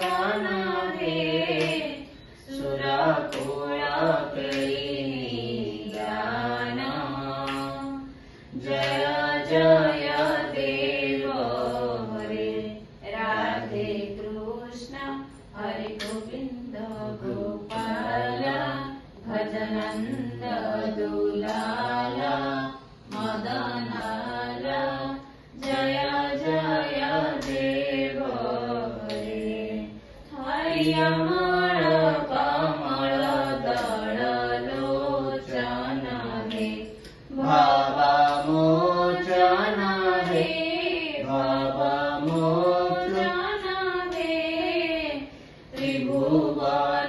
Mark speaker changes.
Speaker 1: हे सुरकुलक्रीडाना जय जय देव हरे राधे कृष्ण हरे गोविंद गोपाल भजनंद दुलाल मदनलाल जय जय देव हरे हरियमल कमल दल लोचन हे भवमोचन हे भवमोचन हे त्रिभुवन